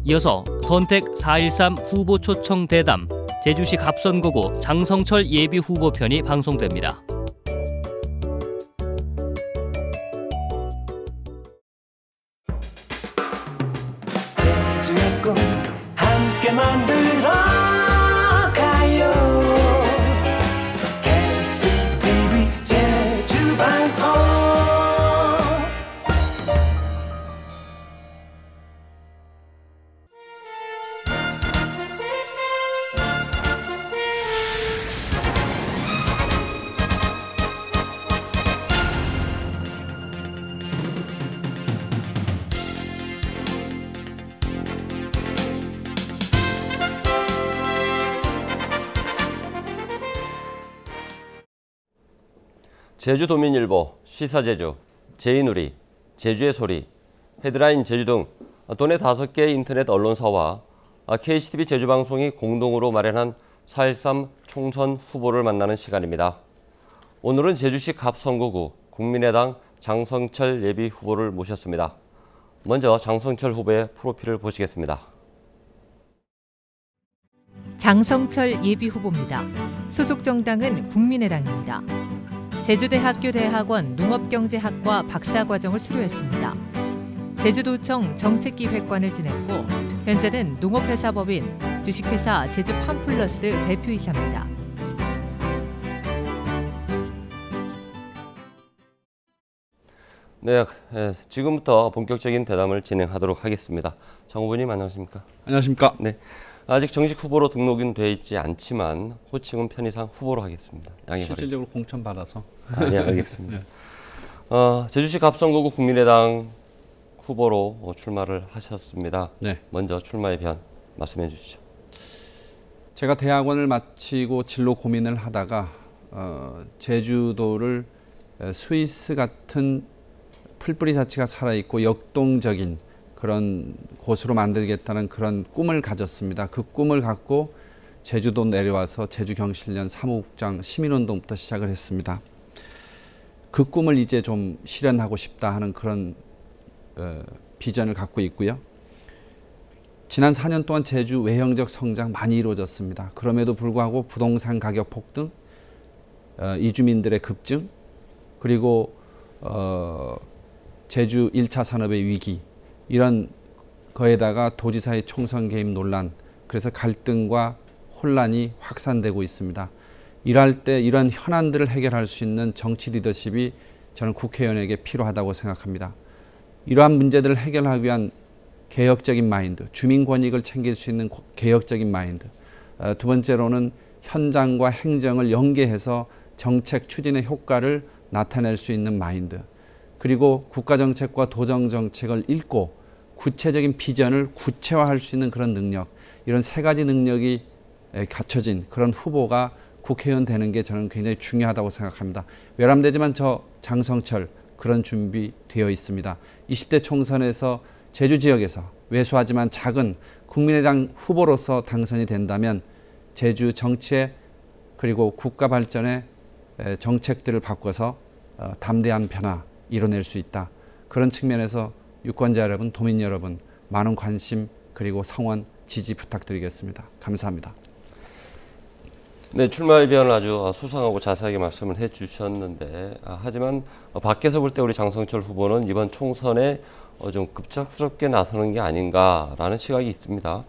이어서 선택 4.13 후보 초청 대담, 제주시 갑선거구 장성철 예비 후보 편이 방송됩니다. 제주의 꿈 함께 만들어 가요. KCTV 제주방송. 제주도민일보, 시사제주, 제이누리, 제주의 소리, 헤드라인 제주 등 도내 5개 인터넷 언론사와 KCTV 제주방송이 공동으로 마련한 4.13 총선 후보를 만나는 시간입니다. 오늘은 제주시 갑선거구 국민의당 장성철 예비 후보를 모셨습니다. 먼저 장성철 후보의 프로필을 보시겠습니다. 장성철 예비 후보입니다. 소속 정당은 국민의당입니다. 제주대학교 대학원 농업경제학과 박사과정을 수료했습니다. 제주도청 정책기획관을 지냈고 현재는 농업회사법인 주식회사 제주팜플러스 대표이사입니다. 네, 지금부터 본격적인 대담을 진행하도록 하겠습니다. 장 후보님 안녕하십니까? 안녕하십니까? 네, 아직 정식 후보로 등록은 돼 있지 않지만 호칭은 편의상 후보로 하겠습니다. 실질적으로 공천 받아서. 네, 알겠습니다. 네. 제주시 갑선거구 국민의당 후보로 출마를 하셨습니다. 네. 먼저 출마의 변 말씀해 주시죠. 제가 대학원을 마치고 진로 고민을 하다가 제주도를 스위스 같은 풀뿌리 자체가 살아있고 역동적인 그런 곳으로 만들겠다는 그런 꿈을 가졌습니다. 그 꿈을 갖고 제주도 내려와서 제주경실련 사무국장 시민운동부터 시작을 했습니다. 그 꿈을 이제 좀 실현하고 싶다 하는 그런 비전을 갖고 있고요. 지난 4년 동안 제주 외형적 성장 많이 이루어졌습니다. 그럼에도 불구하고 부동산 가격 폭등, 이주민들의 급증, 그리고 제주 1차 산업의 위기, 이런 거에다가 도지사의 총선 개입 논란, 그래서 갈등과 혼란이 확산되고 있습니다. 이럴 때 이런 현안들을 해결할 수 있는 정치 리더십이 저는 국회의원에게 필요하다고 생각합니다. 이러한 문제들을 해결하기 위한 개혁적인 마인드, 주민 권익을 챙길 수 있는 개혁적인 마인드, 두 번째로는 현장과 행정을 연계해서 정책 추진의 효과를 나타낼 수 있는 마인드, 그리고 국가정책과 도정정책을 읽고 구체적인 비전을 구체화할 수 있는 그런 능력, 이런 3가지 능력이 갖춰진 그런 후보가 국회의원 되는 게 저는 굉장히 중요하다고 생각합니다. 외람되지만 저 장성철 그런 준비 되어 있습니다. 20대 총선에서 제주 지역에서 왜소하지만 작은 국민의당 후보로서 당선이 된다면 제주 정치에 그리고 국가 발전의 정책들을 바꿔서 담대한 변화 이뤄낼 수 있다. 그런 측면에서 유권자 여러분, 도민 여러분 많은 관심 그리고 성원, 지지 부탁드리겠습니다. 감사합니다. 네, 출마 의견을 아주 수상하고 자세하게 말씀을 해주셨는데 하지만 밖에서 볼 때 우리 장성철 후보는 이번 총선에 좀 급작스럽게 나서는 게 아닌가라는 시각이 있습니다.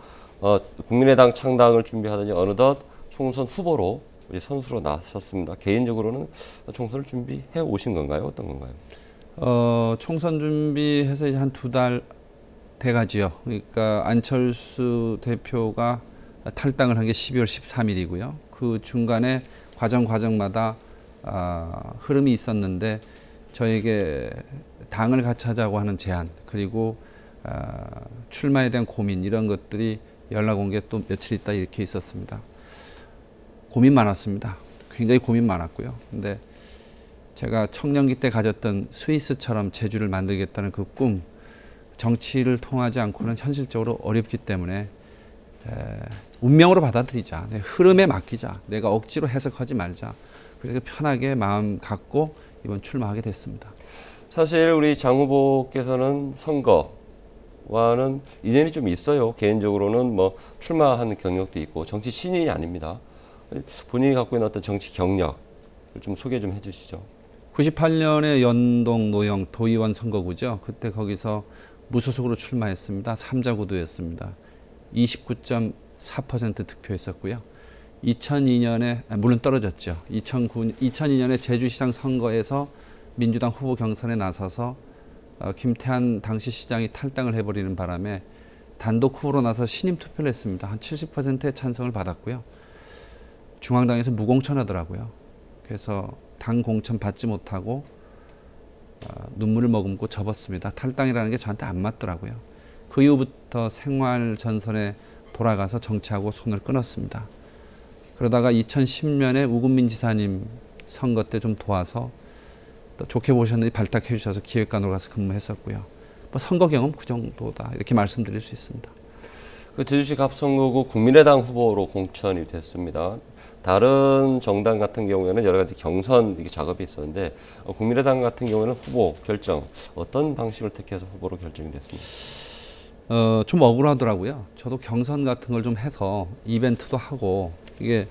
국민의당 창당을 준비하더니 어느덧 총선 후보로 우리 선수로 나섰습니다. 개인적으로는 총선을 준비해 오신 건가요? 어떤 건가요? 총선 준비해서 이제 한 2달 돼가지요. 그러니까 안철수 대표가 탈당을 한 게 12월 13일이고요. 그 중간에 과정마다 흐름이 있었는데 저에게 당을 같이 하자고 하는 제안, 그리고 출마에 대한 고민, 이런 것들이 연락 온 게 또 며칠 있다 이렇게 있었습니다. 고민 많았습니다. 굉장히 고민 많았고요. 근데 제가 청년기 때 가졌던 스위스처럼 제주를 만들겠다는 그 꿈, 정치를 통하지 않고는 현실적으로 어렵기 때문에 운명으로 받아들이자, 흐름에 맡기자, 내가 억지로 해석하지 말자, 그래서 편하게 마음 갖고 이번 출마하게 됐습니다. 사실 우리 장 후보께서는 선거 와는 인연이 좀 있어요. 개인적으로는 뭐 출마한 경력도 있고 정치 신인이 아닙니다. 본인이 갖고 있는 어떤 정치 경력을 좀 소개 좀 해주시죠. 98년에 연동 노영 도의원 선거구죠. 그때 거기서 무소속으로 출마했습니다. 3자 구도였습니다. 29.4% 득표했었고요. 2002년에 물론 떨어졌죠. 2002년에 제주시장 선거에서 민주당 후보 경선에 나서서 김태한 당시 시장이 탈당을 해버리는 바람에 단독 후보로 나서 신임 투표를 했습니다. 한 70%의 찬성을 받았고요. 중앙당에서 무공천하더라고요. 그래서 당 공천 받지 못하고 눈물을 머금고 접었습니다. 탈당이라는 게 저한테 안 맞더라고요. 그 이후부터 생활 전선에 돌아가서 정치하고 손을 끊었습니다. 그러다가 2010년에 우금민 지사님 선거 때 좀 도와서 또 좋게 보셨는지 발탁해 주셔서 기획관으로 가서 근무했었고요. 뭐 선거 경험 그 정도다 이렇게 말씀드릴 수 있습니다. 그 제주시 갑선거구 국민의당 후보로 공천이 됐습니다. 다른 정당 같은 경우에는 여러 가지 경선 작업이 있었는데 국민의당 같은 경우에는 후보 결정 어떤 방식을 택해서 후보로 결정이 됐습니다. 좀 억울하더라고요. 저도 경선 같은 걸 좀 해서 이벤트도 하고 이게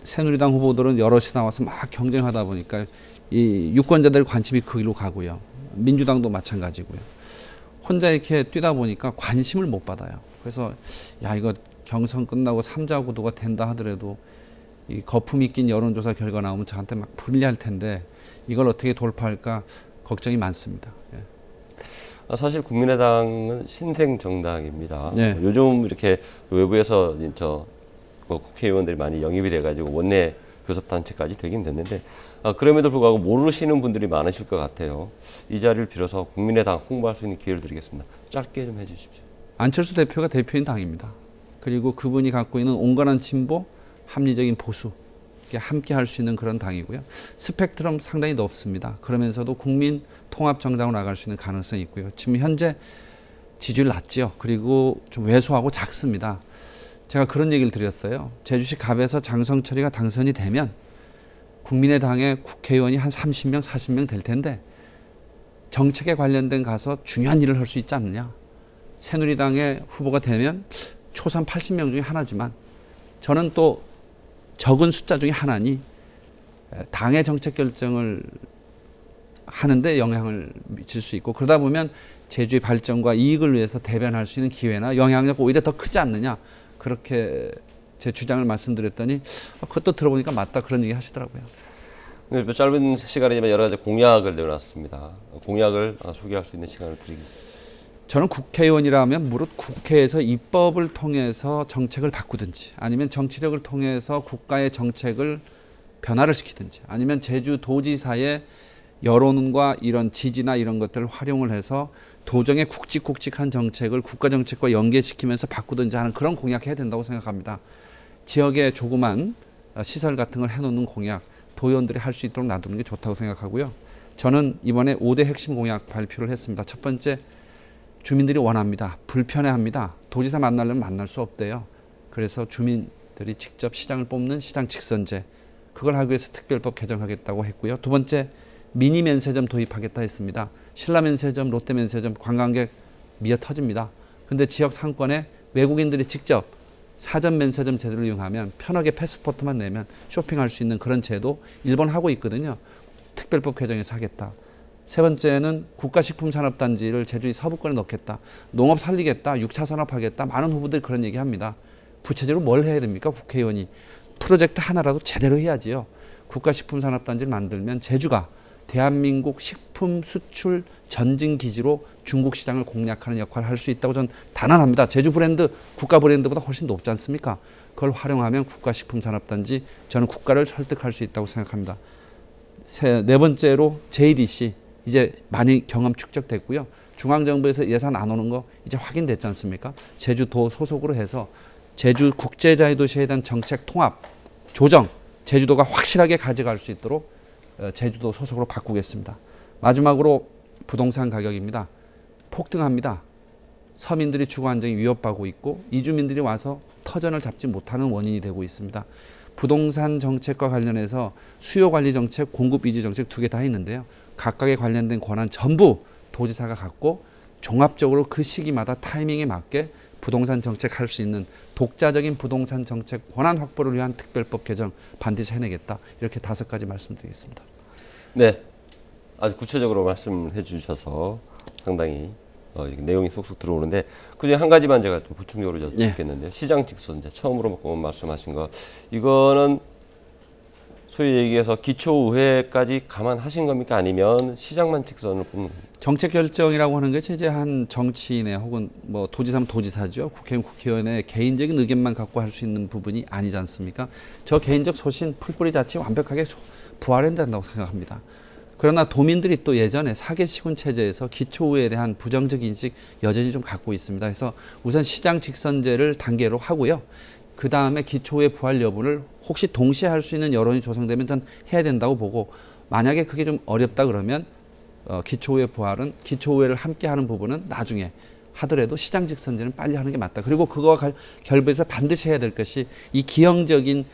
새누리당 후보들은 여럿이 나와서 막 경쟁하다 보니까 이 유권자들 관심이 그 길로 가고요. 민주당도 마찬가지고요. 혼자 이렇게 뛰다 보니까 관심을 못 받아요. 그래서 야 이거 경선 끝나고 3자 구도가 된다 하더라도 이 거품이 낀 여론조사 결과 나오면 저한테 막 불리할 텐데 이걸 어떻게 돌파할까 걱정이 많습니다. 예. 사실 국민의당은 신생 정당입니다. 네. 요즘 이렇게 외부에서 국회의원들이 많이 영입이 돼가지고 원내 교섭단체까지 되긴 됐는데 그럼에도 불구하고 모르시는 분들이 많으실 것 같아요. 이 자리를 빌어서 국민의당 홍보할 수 있는 기회를 드리겠습니다. 짧게 좀 해주십시오. 안철수 대표가 대표인 당입니다. 그리고 그분이 갖고 있는 온건한 진보, 합리적인 보수 함께 할 수 있는 그런 당이고요. 스펙트럼 상당히 넓습니다. 그러면서도 국민 통합 정당으로 나갈 수 있는 가능성이 있고요. 지금 현재 지지율 낮죠. 그리고 좀 왜소하고 작습니다. 제가 그런 얘기를 드렸어요. 제주시 갑에서 장성철이가 당선이 되면 국민의당의 국회의원이 한 30명, 40명 될 텐데 정책에 관련된 가서 중요한 일을 할 수 있지 않느냐. 새누리당의 후보가 되면 초선 80명 중에 하나지만 저는 또 적은 숫자 중에 하나니 당의 정책 결정을 하는데 영향을 미칠 수 있고 그러다 보면 제주의 발전과 이익을 위해서 대변할 수 있는 기회나 영향력 오히려 더 크지 않느냐. 그렇게 제 주장을 말씀드렸더니 그것도 들어보니까 맞다 그런 얘기 하시더라고요. 네, 짧은 시간이지만 여러 가지 공약을 내놨습니다. 공약을 소개할 수 있는 시간을 드리겠습니다. 저는 국회의원이라면 무릇 국회에서 입법을 통해서 정책을 바꾸든지 아니면 정치력을 통해서 국가의 정책을 변화를 시키든지 아니면 제주도지사의 여론과 이런 지지나 이런 것들을 활용을 해서 도정의 굵직굵직한 정책을 국가 정책과 연계시키면서 바꾸든지 하는 그런 공약해야 된다고 생각합니다. 지역에 조그만 시설 같은 걸 해놓는 공약 도의원들이 할 수 있도록 놔두는 게 좋다고 생각하고요. 저는 이번에 5대 핵심 공약 발표를 했습니다. 첫 번째, 주민들이 원합니다. 불편해합니다. 도지사 만나려면 만날 수 없대요. 그래서 주민들이 직접 시장을 뽑는 시장 직선제 그걸 하기 위해서 특별법 개정하겠다고 했고요. 두 번째, 미니 면세점 도입하겠다 했습니다. 신라 면세점, 롯데 면세점 관광객 미어 터집니다. 근데 지역 상권에 외국인들이 직접 사전 면세점 제도를 이용하면 편하게 패스포트만 내면 쇼핑할 수 있는 그런 제도 일본 하고 있거든요. 특별법 개정해서 하겠다. 세 번째는 국가식품산업단지를 제주의 서부권에 넣겠다. 농업 살리겠다. 6차 산업하겠다. 많은 후보들이 그런 얘기합니다. 구체적으로 뭘 해야 됩니까? 국회의원이. 프로젝트 하나라도 제대로 해야지요. 국가식품산업단지를 만들면 제주가 대한민국 식품 수출 전진기지로 중국 시장을 공략하는 역할을 할 수 있다고 저는 단언합니다. 제주 브랜드 국가 브랜드보다 훨씬 높지 않습니까? 그걸 활용하면 국가식품산업단지 저는 국가를 설득할 수 있다고 생각합니다. 네 번째로 JDC 이제 많이 경험 축적됐고요. 중앙정부에서 예산 안 오는 거 이제 확인됐지 않습니까? 제주도 소속으로 해서 제주 국제자유도시에 대한 정책 통합, 조정, 제주도가 확실하게 가져갈 수 있도록 제주도 소속으로 바꾸겠습니다. 마지막으로 부동산 가격입니다. 폭등합니다. 서민들이 주거 안정이 위협받고 있고 이주민들이 와서 터전을 잡지 못하는 원인이 되고 있습니다. 부동산 정책과 관련해서 수요관리 정책, 공급위주 정책 두 개 다 있는데요. 각각에 관련된 권한 전부 도지사가 갖고 종합적으로 그 시기마다 타이밍에 맞게 부동산 정책 할 수 있는 독자적인 부동산 정책 권한 확보를 위한 특별법 개정 반드시 해내겠다. 이렇게 5가지 말씀드리겠습니다. 네, 아주 구체적으로 말씀해 주셔서 상당히 이렇게 내용이 쏙쏙 들어오는데 그중에 한 가지만 제가 좀 보충적으로 여쭙겠는데요. 시장 직선제 처음으로 말씀하신 거 이거는 소위 얘기해서 기초의회까지 감안하신 겁니까? 아니면 시장만 직선을 뽑는 겁니까? 정책 결정이라고 하는 것이 이제 한 정치인의 혹은 뭐 도지사면 도지사죠. 국회의원 국회의원의 개인적인 의견만 갖고 할 수 있는 부분이 아니지 않습니까? 저 개인적 소신 풀뿌리 자체 완벽하게 부활해야 된다고 생각합니다. 그러나 도민들이 또 예전에 사개시군 체제에서 기초의회에 대한 부정적 인식 여전히 좀 갖고 있습니다. 그래서 우선 시장 직선제를 단계로 하고요. 그 다음에 기초의회 부활 여부를 혹시 동시에 할 수 있는 여론이 조성되면 전 해야 된다고 보고 만약에 그게 좀 어렵다 그러면 기초의회 부활은 기초의회를 함께 하는 부분은 나중에 하더라도 시장 직선제는 빨리 하는 게 맞다. 그리고 그거와 결부해서 반드시 해야 될 것이 이 기형적인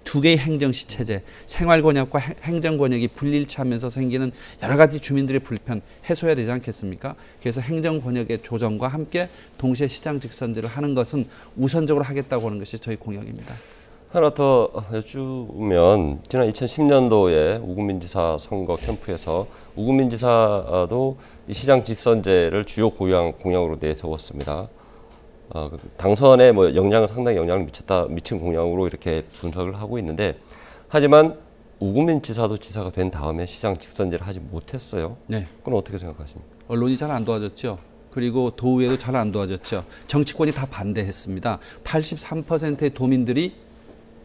2개의 행정시 체제, 생활권역과 행정권역이 분리일치하면서 생기는 여러 가지 주민들의 불편 해소해야 되지 않겠습니까? 그래서 행정권역의 조정과 함께 동시에 시장 직선제를 하는 것은 우선적으로 하겠다고 하는 것이 저희 공약입니다. 하나 더 여쭈면 지난 2010년도에 우금민 지사 선거 캠프에서 우금민 지사도 이 시장 직선제를 주요 공약으로 내세웠습니다. 당선에 뭐 상당히 영향을 미친 공약으로 이렇게 분석을 하고 있는데 하지만 우금민 지사도 지사가 된 다음에 시장 직선제를 하지 못했어요. 네. 그건 어떻게 생각하십니까? 언론이 잘 안 도와줬죠. 그리고 도의회도 잘 안 도와줬죠. 정치권이 다 반대했습니다. 83%의 도민들이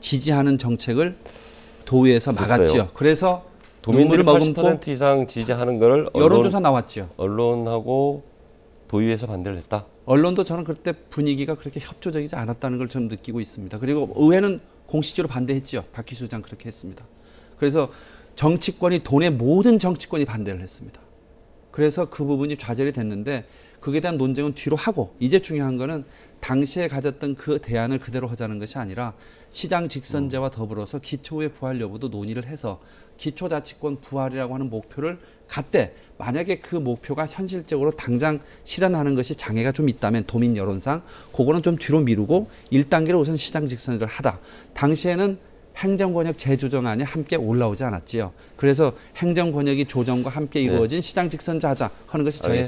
지지하는 정책을 도의회에서 막았죠. 그래서 도민들이 눈물을 80% 이상 지지하는 걸 여론조사 나왔죠. 언론하고 도의회에서 반대를 했다. 언론도 저는 그때 분위기가 그렇게 협조적이지 않았다는 걸 좀 느끼고 있습니다. 그리고 의회는 공식적으로 반대했죠. 박희수 장 그렇게 했습니다. 그래서 정치권이 돈의 모든 정치권이 반대를 했습니다. 그래서 그 부분이 좌절이 됐는데 그에 대한 논쟁은 뒤로 하고 이제 중요한 거는 당시에 가졌던 그 대안을 그대로 하자는 것이 아니라 시장 직선제와 더불어서 기초의회 부활 여부도 논의를 해서 기초자치권 부활이라고 하는 목표를 갖되 만약에 그 목표가 현실적으로 당장 실현하는 것이 장애가 좀 있다면 도민 여론상 그거는 좀 뒤로 미루고 1단계로 우선 시장 직선제를 하다. 당시에는 행정권역 재조정안이 함께 올라오지 않았지요. 그래서 행정권역이 조정과 함께 이루어진 시장 직선제 하자 하는 것이 저의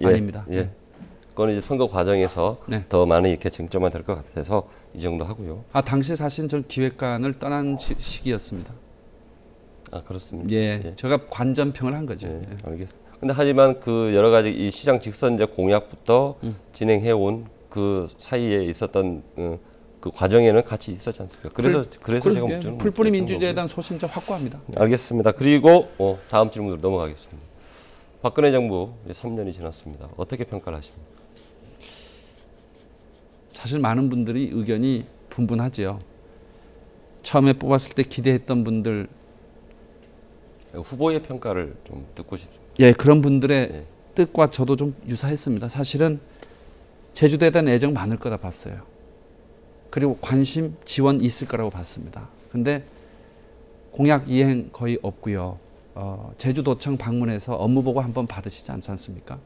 안입니다. 예. 그건 이제 선거 과정에서 더 많이 이렇게 쟁점화 될 것 같아서 이 정도 하고요. 당시 사실 전 기획관을 떠난 시기였습니다. 그렇습니다. 예. 제가 관전평을 한 거죠. 예. 알겠습니다. 근데 하지만 그 여러 가지 이 시장 직선제 공약부터 진행해 온 그 사이에 있었던 그 과정에는 같이 있었지 않습니까? 그래서 제가 묻는 풀뿌리 민주주의에 대한 소신자 확고합니다. 알겠습니다. 그리고 다음 질문으로 넘어가겠습니다. 박근혜 정부 이제 3년이 지났습니다. 어떻게 평가를 하십니까? 사실 많은 분들이 의견이 분분하지요. 처음에 뽑았을 때 기대했던 분들 후보의 평가를 좀 듣고 싶습니다. 예, 그런 분들의 뜻과 저도 좀 유사했습니다. 사실은 제주도에 대한 애정 많을 거다 봤어요. 그리고 관심, 지원 있을 거라고 봤습니다. 근데 공약 이행 거의 없고요. 제주도청 방문해서 업무 보고 한번 받으시지 않지 않습니까?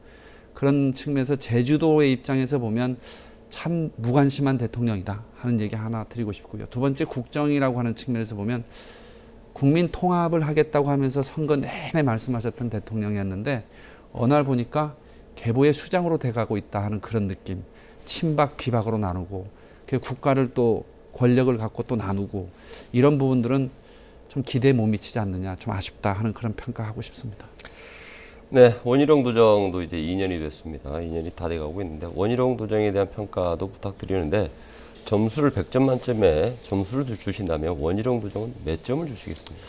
그런 측면에서 제주도의 입장에서 보면 참 무관심한 대통령이다 하는 얘기 하나 드리고 싶고요. 두 번째 국정이라고 하는 측면에서 보면 국민 통합을 하겠다고 하면서 선거 내내 말씀하셨던 대통령이었는데 어느 날 보니까 계보의 수장으로 돼가고 있다 하는 그런 느낌. 친박 비박으로 나누고 국가를 또 권력을 갖고 또 나누고 이런 부분들은 좀 기대에 못 미치지 않느냐 좀 아쉽다 하는 그런 평가하고 싶습니다. 네, 원희룡 도정도 이제 2년이 됐습니다. 2년이 다 돼가고 있는데 원희룡 도정에 대한 평가도 부탁드리는데 점수를 100점 만점에 점수를 주신다면 원희룡 도정은 몇 점을 주시겠습니까?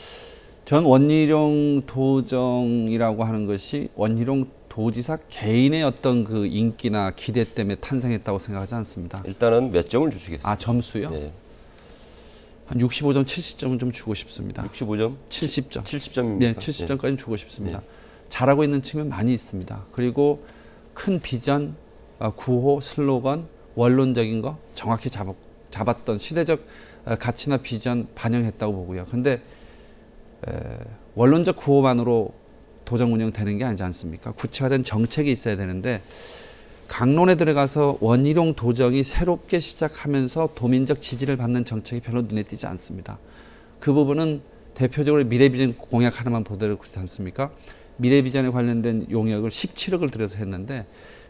전 원희룡 도정이라고 하는 것이 원희룡 도지사 개인의 어떤 그 인기나 기대 때문에 탄생했다고 생각하지 않습니다. 일단은 몇 점을 주시겠습니까? 점수요? 네. 한 65점, 70점은 좀 주고 싶습니다. 65점? 70점. 70점입니까? 네, 70점까지 주고 싶습니다. 잘하고 있는 측면 많이 있습니다. 그리고 큰 비전, 구호, 슬로건, 원론적인 거 정확히 잡았던 시대적 가치나 비전 반영했다고 보고요. 근데 원론적 구호만으로 도정 운영 되는 게 아니지 않습니까? 구체화된 정책이 있어야 되는데 강론에 들어가서 원희룡 도정이 새롭게 시작하면서 도민적 지지를 받는 정책이 별로 눈에 띄지 않습니다. 그 부분은 대표적으로 미래비전 공약 하나만 보더라도 그렇지 않습니까? 미래비전에 관련된 용역을 17억을 들여서 했는데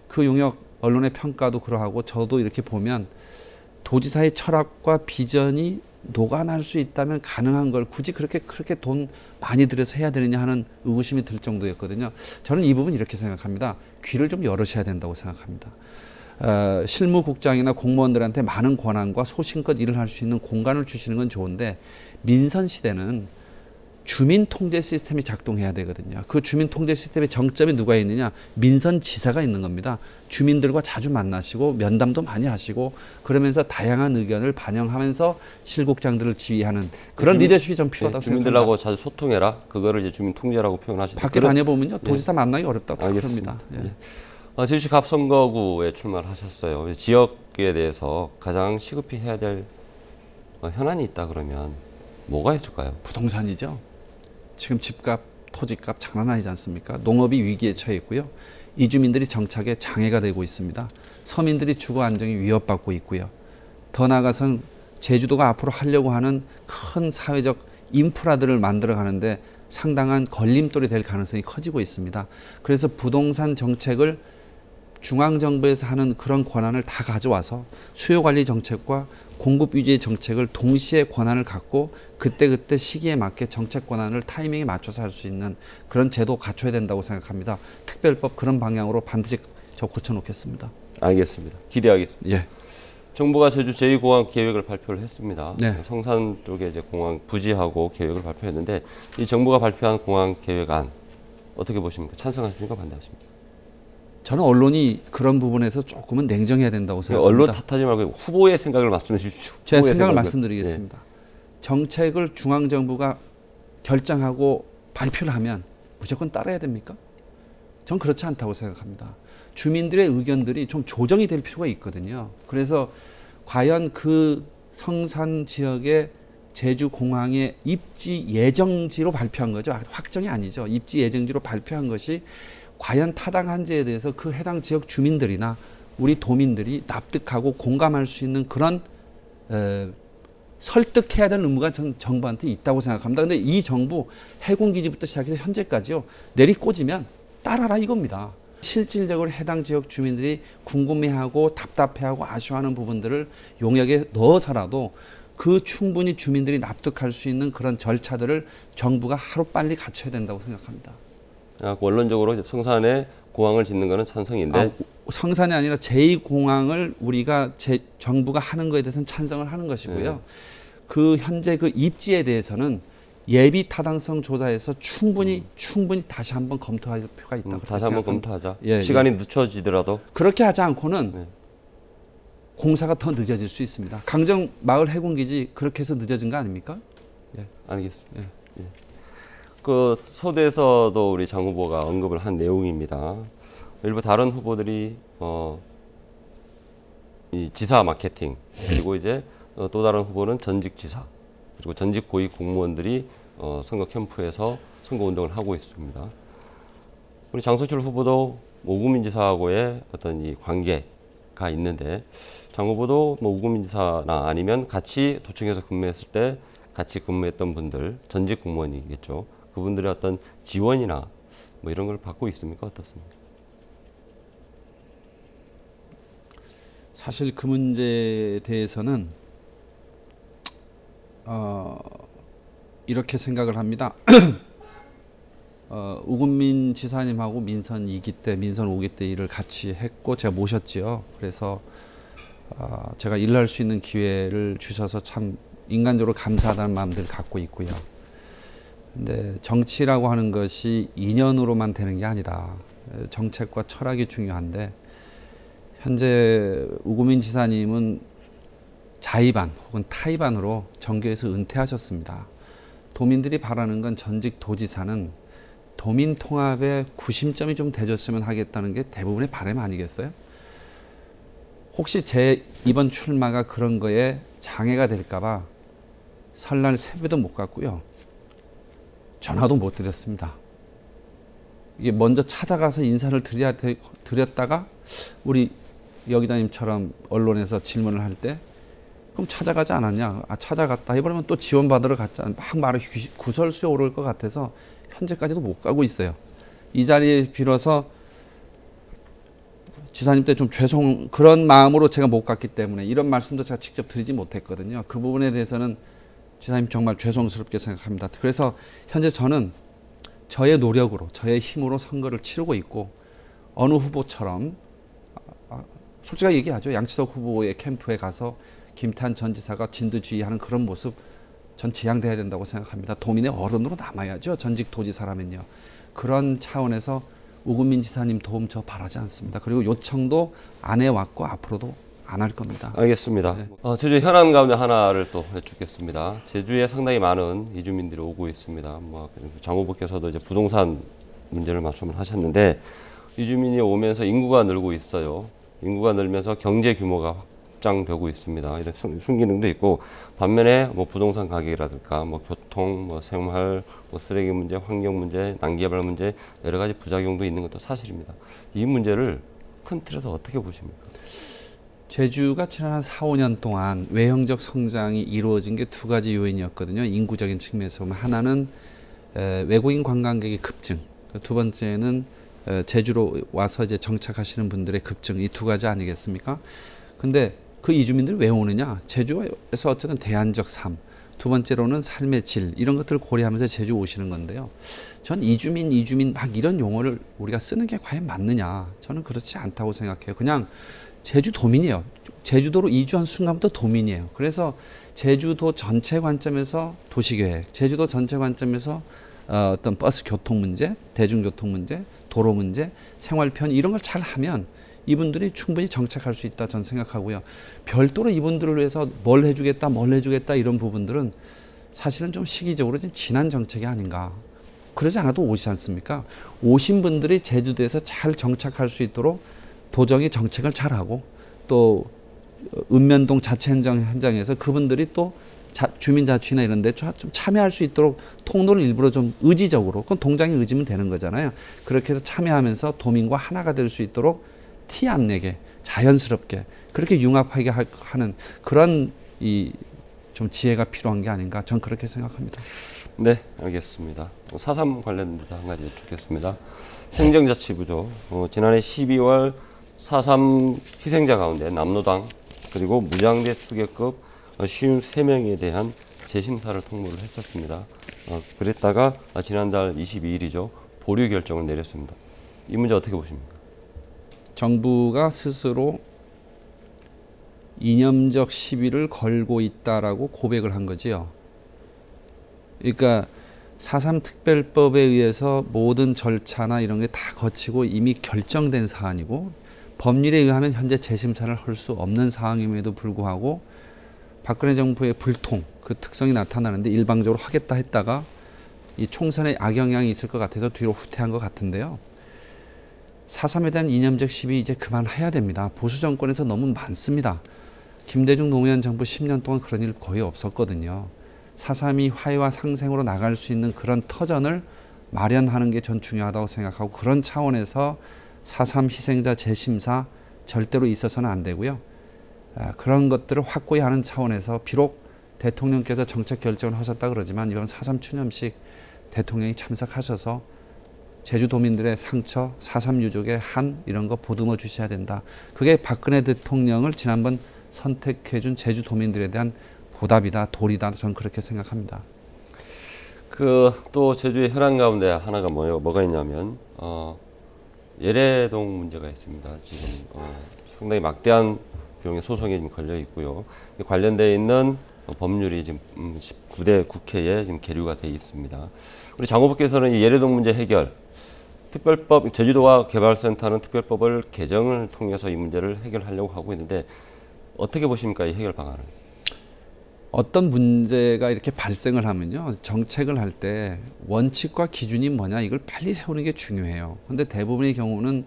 그 용역 언론의 평가도 그러하고 저도 이렇게 보면 도지사의 철학과 비전이 녹아날 수 있다면 가능한 걸 굳이 그렇게 돈 많이 들여서 해야 되느냐 하는 의구심이 들 정도였거든요. 저는 이 부분 이렇게 생각합니다. 귀를 좀 열으셔야 된다고 생각합니다. 실무국장이나 공무원들한테 많은 권한과 소신껏 일을 할 수 있는 공간을 주시는 건 좋은데 민선 시대는 주민 통제 시스템이 작동해야 되거든요. 그 주민 통제 시스템의 정점이 누가 있느냐? 민선 지사가 있는 겁니다. 주민들과 자주 만나시고 면담도 많이 하시고 그러면서 다양한 의견을 반영하면서 실국장들을 지휘하는 그런 리더십이 좀 필요하다고 생각합니다. 주민들하고 자주 소통해라. 그거를 이제 주민 통제라고 표현하시죠. 밖에 다녀보면요. 도지사 만나기 어렵다고 합니다. 예. 제주시 갑선거구에 출마를 하셨어요. 지역에 대해서 가장 시급히 해야 될 현안이 있다 그러면 뭐가 있을까요? 부동산이죠. 지금 집값, 토지값 장난 아니지 않습니까? 농업이 위기에 처해 있고요. 이주민들이 정착에 장애가 되고 있습니다. 서민들이 주거 안정이 위협받고 있고요. 더 나아가선 제주도가 앞으로 하려고 하는 큰 사회적 인프라들을 만들어 가는데 상당한 걸림돌이 될 가능성이 커지고 있습니다. 그래서 부동산 정책을 중앙정부에서 하는 그런 권한을 다 가져와서 수요관리 정책과 공급 유지의 정책을 동시에 권한을 갖고 그때그때 시기에 맞게 정책 권한을 타이밍에 맞춰서 할 수 있는 그런 제도 갖춰야 된다고 생각합니다. 특별법 그런 방향으로 반드시 저 고쳐놓겠습니다. 알겠습니다. 기대하겠습니다. 예. 정부가 제주 제2공항 계획을 발표를 했습니다. 네. 성산 쪽에 이제 공항 부지하고 계획을 발표했는데 이 정부가 발표한 공항 계획안 어떻게 보십니까? 찬성하십니까? 반대하십니까? 저는 언론이 그런 부분에서 조금은 냉정해야 된다고 생각합니다. 언론 탓하지 말고 후보의 생각을 말씀해 주십시오. 제 후보의 생각을 생각을. 말씀드리겠습니다. 정책을 중앙정부가 결정하고 발표를 하면 무조건 따라야 됩니까? 전 그렇지 않다고 생각합니다. 주민들의 의견들이 좀 조정이 될 필요가 있거든요. 그래서 과연 그 성산 지역의 제주공항의 입지 예정지로 발표한 거죠. 확정이 아니죠. 입지 예정지로 발표한 것이 과연 타당한지에 대해서 그 해당 지역 주민들이나 우리 도민들이 납득하고 공감할 수 있는 그런 설득해야 될 의무가 전 정부한테 있다고 생각합니다. 그런데 이 정부 해군기지부터 시작해서 현재까지요. 내리꽂으면 따라라 이겁니다. 실질적으로 해당 지역 주민들이 궁금해하고 답답해하고 아쉬워하는 부분들을 용역에 넣어서라도 그 충분히 주민들이 납득할 수 있는 그런 절차들을 정부가 하루빨리 갖춰야 된다고 생각합니다. 원론적으로 성산에 공항을 짓는 것은 찬성인데 성산이 아니라 제2공항을 우리가 정부가 하는 것에 대해서는 찬성을 하는 것이고요. 네. 그 현재 그 입지에 대해서는 예비 타당성 조사에서 충분히 다시 한번 검토할 필요가 있다. 다시 한번 검토하자. 예, 시간이 늦춰지더라도 그렇게 하지 않고는 네. 공사가 더 늦어질 수 있습니다. 강정 마을 해군기지 그렇게 해서 늦어진 거 아닙니까? 예. 알겠습니다. 예. 그 서두에서도 우리 장 후보가 언급을 한 내용입니다. 일부 다른 후보들이 이 지사 마케팅 그리고 이제 또 다른 후보는 전직 지사 그리고 전직 고위 공무원들이 선거 캠프에서 선거 운동을 하고 있습니다. 우리 장성철 후보도 우구민 지사하고의 어떤 이 관계가 있는데 장 후보도 우구민 지사나 아니면 같이 도청에서 근무했을 때 같이 근무했던 분들 전직 공무원이겠죠. 그분들의 어떤 지원이나 뭐 이런 걸 받고 있습니까? 어떻습니까? 사실 그 문제에 대해서는 이렇게 생각을 합니다. 우금민 지사님하고 민선 2기 때, 민선 5기 때 일을 같이 했고 제가 모셨지요. 그래서 제가 일할 수 있는 기회를 주셔서 참 인간적으로 감사하다는 마음들을 갖고 있고요. 근데 정치라고 하는 것이 인연으로만 되는 게 아니다. 정책과 철학이 중요한데 현재 우구민 지사님은 자의반 혹은 타의반으로 정계에서 은퇴하셨습니다. 도민들이 바라는 건 전직 도지사는 도민 통합의 구심점이 좀 되줬으면 하겠다는 게 대부분의 바람 아니겠어요? 혹시 제 이번 출마가 그런 거에 장애가 될까 봐 설날 새벽도 못 갔고요. 전화도 못 드렸습니다. 이게 먼저 찾아가서 인사를 드렸다가 우리 여기자님처럼 언론에서 질문을 할 때 그럼 찾아가지 않았냐? 아, 찾아갔다 해버리면 또 지원받으러 갔잖아. 막 말을 구설수에 오를 것 같아서 현재까지도 못 가고 있어요. 이 자리에 빌어서 지사님 때 좀 그런 마음으로 제가 못 갔기 때문에 이런 말씀도 제가 직접 드리지 못했거든요. 그 부분에 대해서는 지사님 정말 죄송스럽게 생각합니다. 그래서 현재 저는 저의 노력으로, 저의 힘으로 선거를 치르고 있고 어느 후보처럼 솔직하게 얘기하죠. 양치석 후보의 캠프에 가서 김태한 전 지사가 진두지휘하는 그런 모습 전 지양돼야 된다고 생각합니다. 도민의 어른으로 남아야죠. 전직 도지사라면요. 그런 차원에서 우금민 지사님 도움 저 바라지 않습니다. 그리고 요청도 안 해왔고 앞으로도 안 할 겁니다. 알겠습니다. 네. 제주 현안 가운데 하나를 또 해주겠습니다. 제주에 상당히 많은 이주민들이 오고 있습니다. 장 후보께서도 이제 부동산 문제를 말씀을 하셨는데 이주민이 오면서 인구가 늘고 있어요. 인구가 늘면서 경제 규모가 확장되고 있습니다. 이런 순기능도 있고 반면에 뭐 부동산 가격이라든가 뭐 교통, 뭐 생활, 뭐 쓰레기 문제, 환경 문제, 난개발 문제 여러 가지 부작용도 있는 것도 사실입니다. 이 문제를 큰 틀에서 어떻게 보십니까? 제주가 지난 한 4, 5년 동안 외형적 성장이 이루어진 게 두 가지 요인이었거든요. 인구적인 측면에서 보면 하나는 외국인 관광객의 급증, 두 번째는 제주로 와서 이제 정착하시는 분들의 급증, 이 두 가지 아니겠습니까? 근데 그 이주민들이 왜 오느냐? 제주에서 어쨌든 대안적 삶, 두 번째로는 삶의 질, 이런 것들을 고려하면서 제주 오시는 건데요. 전 이주민 막 이런 용어를 우리가 쓰는 게 과연 맞느냐? 저는 그렇지 않다고 생각해요. 그냥 제주도민이에요. 제주도로 이주한 순간부터 도민이에요. 그래서 제주도 전체 관점에서 도시계획, 제주도 전체 관점에서 어떤 버스 교통 문제, 대중교통 문제, 도로 문제, 생활편 이런 걸 잘 하면 이분들이 충분히 정착할 수 있다 저는 생각하고요. 별도로 이분들을 위해서 뭘 해주겠다 이런 부분들은 사실은 좀 시기적으로 지난 정책이 아닌가. 그러지 않아도 오지 않습니까? 오신 분들이 제주도에서 잘 정착할 수 있도록 도정이 정책을 잘하고 또 읍면동 자치행정 현장에서 그분들이 또 주민자치나 이런 데 좀 참여할 수 있도록 통로를 일부러 좀 의지적으로, 그건 동장이 의지면 되는 거잖아요. 그렇게 해서 참여하면서 도민과 하나가 될 수 있도록 티 안 내게 자연스럽게 그렇게 융합하게 하는 그런 좀 지혜가 필요한 게 아닌가, 전 그렇게 생각합니다. 네, 알겠습니다. 4.3 관련돼서 한 가지 여쭙겠습니다. 행정자치부죠. 지난해 12월 4.3 희생자 가운데 남로당 그리고 무장대 수계급 53명에 대한 재심사를 통보를 했었습니다. 그랬다가 지난달 22일이죠. 보류 결정을 내렸습니다. 이 문제 어떻게 보십니까? 정부가 스스로 이념적 시비를 걸고 있다라고 고백을 한 거지요. 그러니까 4.3 특별법에 의해서 모든 절차나 이런 게 다 거치고 이미 결정된 사안이고 법률에 의하면 현재 재심사를 할 수 없는 상황임에도 불구하고 박근혜 정부의 불통, 그 특성이 나타나는데 일방적으로 하겠다 했다가 이 총선에 악영향이 있을 것 같아서 뒤로 후퇴한 것 같은데요. 4.3에 대한 이념적 시비 이제 그만해야 됩니다. 보수 정권에서 너무 많습니다. 김대중 노무현 정부 10년 동안 그런 일 거의 없었거든요. 4.3이 화해와 상생으로 나갈 수 있는 그런 터전을 마련하는 게 전 중요하다고 생각하고 그런 차원에서 4.3 희생자 재심사 절대로 있어서는 안 되고요. 그런 것들을 확고히 하는 차원에서 비록 대통령께서 정책 결정을 하셨다 그러지만 이번 4.3 추념식 대통령이 참석하셔서 제주도민들의 상처, 4.3 유족의 한 이런 거 보듬어 주셔야 된다. 그게 박근혜 대통령을 지난번 선택해 준 제주도민들에 대한 보답이다, 도리다. 저는 그렇게 생각합니다. 또 제주의 현안 가운데 하나가 뭐가 있냐면 예래동 문제가 있습니다. 지금 상당히 막대한 비용의 소송이 지금 걸려 있고요. 관련되어 있는 법률이 지금 19대 국회에 지금 계류가 되어 있습니다. 우리 장 후보께서는 이 예래동 문제 해결, 특별법 제주도와 개발센터는 특별법을 개정을 통해서 이 문제를 해결하려고 하고 있는데 어떻게 보십니까, 이 해결 방안을? 어떤 문제가 이렇게 발생을 하면요, 정책을 할 때 원칙과 기준이 뭐냐 이걸 빨리 세우는 게 중요해요. 그런데 대부분의 경우는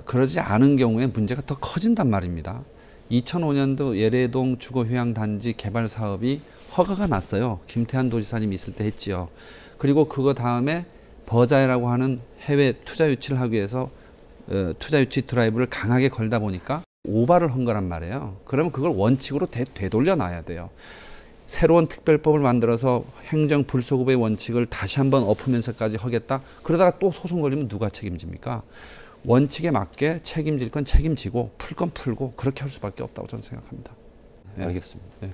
그러지 않은 경우에 문제가 더 커진단 말입니다. 2005년도 예래동 주거휴양단지 개발 사업이 허가가 났어요. 김태한 도지사님 있을 때 했지요. 그리고 그거 다음에 버자이라고 하는 해외 투자 유치를 하기 위해서 투자 유치 드라이브를 강하게 걸다 보니까 오바를 한 거란 말이에요. 그러면 그걸 원칙으로 되돌려 놔야 돼요. 새로운 특별법을 만들어서 행정 불소급의 원칙을 다시 한번 엎으면서까지 하겠다. 그러다가 또 소송 걸리면 누가 책임집니까? 원칙에 맞게 책임질 건 책임지고 풀 건 풀고 그렇게 할 수밖에 없다고 저는 생각합니다. 네. 알겠습니다. 네.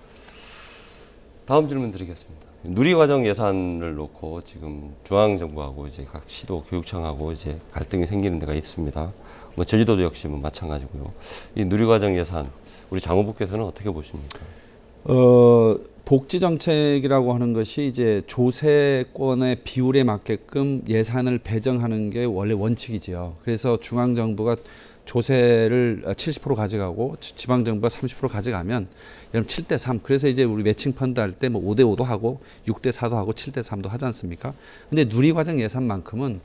다음 질문 드리겠습니다. 누리과정 예산을 놓고 지금 중앙정부하고 이제 각 시도 교육청하고 이제 갈등이 생기는 데가 있습니다. 뭐 제주도도 역시 뭐 마찬가지고요. 이 누리과정 예산 우리 장후부께서는 어떻게 보십니까? 복지 정책이라고 하는 것이 이제 조세권의 비율에 맞게끔 예산을 배정하는 게 원래 원칙이지요. 그래서 중앙 정부가 조세를 70% 가져가고 지방 정부가 30% 가져가면 여러분 7대 3. 그래서 이제 우리 매칭 펀드 할 때 뭐 5대 5도 하고 6대 4도 하고 7대 3도 하지 않습니까? 근데 누리과정 예산만큼은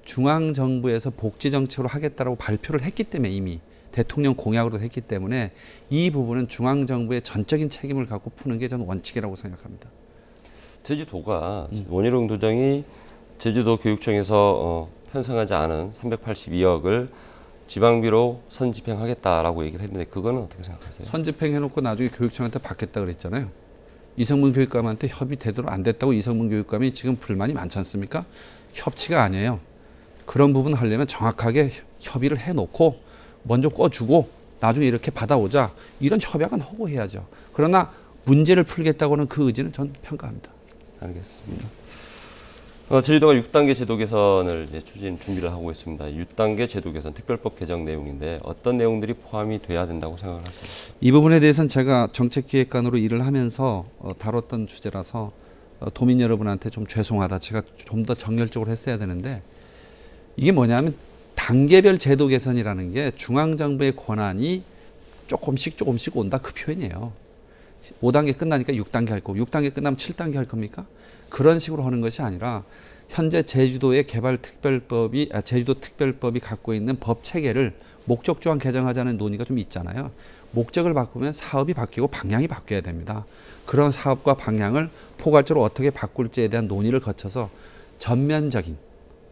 중앙 정부에서 복지 정책으로 하겠다라고 발표를 했기 때문에 이미 대통령 공약으로도 했기 때문에 이 부분은 중앙 정부의 전적인 책임을 갖고 푸는 게 저는 원칙이라고 생각합니다. 제주도가 원희룡 도정이 제주도 교육청에서 편성하지 않은 382억을 지방비로 선집행하겠다라고 얘기를 했는데 그거는 어떻게 생각하세요? 선집행해놓고 나중에 교육청한테 받겠다 그랬잖아요. 이성문 교육감한테 협의되도록 안 됐다고 이성문 교육감이 지금 불만이 많지 않습니까? 협치가 아니에요. 그런 부분 하려면 정확하게 협의를 해놓고 먼저 꿔주고 나중에 이렇게 받아오자 이런 협약은 하고 해야죠. 그러나 문제를 풀겠다고는 그 의지는 전 평가합니다. 알겠습니다. 제주도가 6단계 제도 개선을 이제 준비를 하고 있습니다. 6단계 제도 개선 특별법 개정 내용인데 어떤 내용들이 포함이 돼야 된다고 생각을 하십니까? 이 부분에 대해서는 제가 정책기획관으로 일을 하면서 다뤘던 주제라서 도민 여러분한테 좀 죄송하다. 제가 좀 더 정열적으로 했어야 되는데 이게 뭐냐면 단계별 제도 개선이라는 게 중앙정부의 권한이 조금씩 온다 그 표현이에요. 5단계 끝나니까 6단계 할 거고 6단계 끝나면 7단계 할 겁니까? 그런 식으로 하는 것이 아니라 현재 제주도의 제주도 특별법이 갖고 있는 법 체계를 목적 조항 개정하자는 논의가 좀 있잖아요. 목적을 바꾸면 사업이 바뀌고 방향이 바뀌어야 됩니다. 그런 사업과 방향을 포괄적으로 어떻게 바꿀지에 대한 논의를 거쳐서 전면적인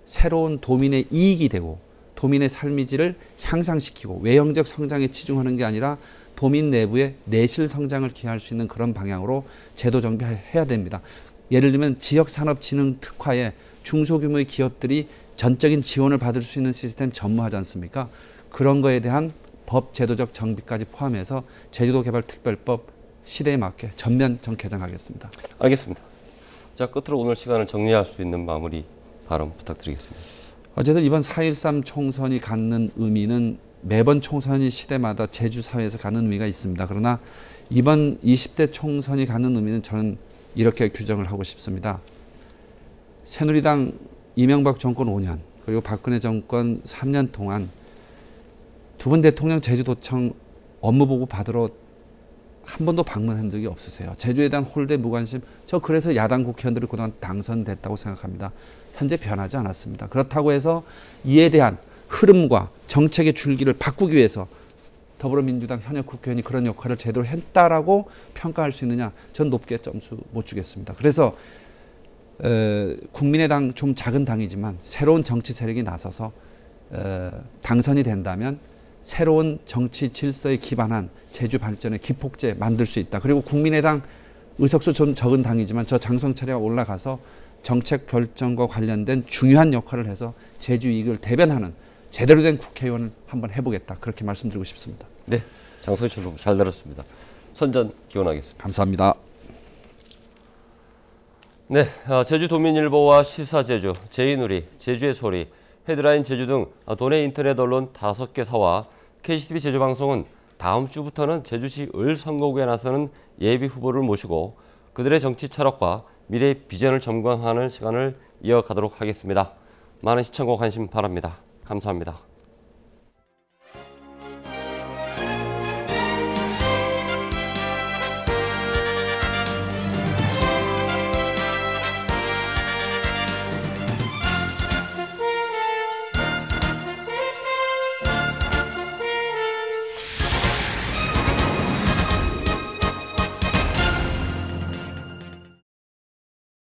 새로운 도민의 이익이 되고 도민의 삶의 질을 향상시키고 외형적 성장에 치중하는 게 아니라 도민 내부의 내실 성장을 기할 수 있는 그런 방향으로 제도 정비해야 됩니다. 예를 들면 지역산업진흥 특화에 중소규모의 기업들이 전적인 지원을 받을 수 있는 시스템 전무하지 않습니까? 그런 거에 대한 법 제도적 정비까지 포함해서 제주도 개발 특별법 시대에 맞게 전면적 개정하겠습니다. 알겠습니다. 자, 끝으로 오늘 시간을 정리할 수 있는 마무리 발언 부탁드리겠습니다. 어쨌든 이번 4.13 총선이 갖는 의미는 매번 총선이 시대마다 제주 사회에서 갖는 의미가 있습니다. 그러나 이번 20대 총선이 갖는 의미는 저는 이렇게 규정을 하고 싶습니다. 새누리당 이명박 정권 5년 그리고 박근혜 정권 3년 동안 두 분 대통령 제주도청 업무보고 받으러 한 번도 방문한 적이 없으세요. 제주에 대한 홀대 무관심. 저 그래서 야당 국회의원들이 그동안 당선됐다고 생각합니다. 현재 변하지 않았습니다. 그렇다고 해서 이에 대한 흐름과 정책의 줄기를 바꾸기 위해서 더불어민주당 현역 국회의원이 그런 역할을 제대로 했다라고 평가할 수 있느냐? 전 높게 점수 못 주겠습니다. 그래서 국민의당 좀 작은 당이지만 새로운 정치 세력이 나서서 당선이 된다면 새로운 정치 질서에 기반한 제주 발전의 기폭제 만들 수 있다. 그리고 국민의당 의석수 좀 적은 당이지만 저 장성철이가 올라가서 정책 결정과 관련된 중요한 역할을 해서 제주 이익을 대변하는 제대로 된 국회의원을 한번 해보겠다. 그렇게 말씀드리고 싶습니다. 네, 장성철 후보 잘 들었습니다. 선전 기원하겠습니다. 감사합니다. 네, 제주도민일보와 시사제주, 제이누리, 제주의 소리, 헤드라인 제주 등 도내 인터넷 언론 5개사와 KCTV 제주방송은 다음 주부터는 제주시 을 선거구에 나서는 예비 후보를 모시고 그들의 정치 철학과 미래의 비전을 점검하는 시간을 이어가도록 하겠습니다. 많은 시청과 관심 바랍니다. 감사합니다.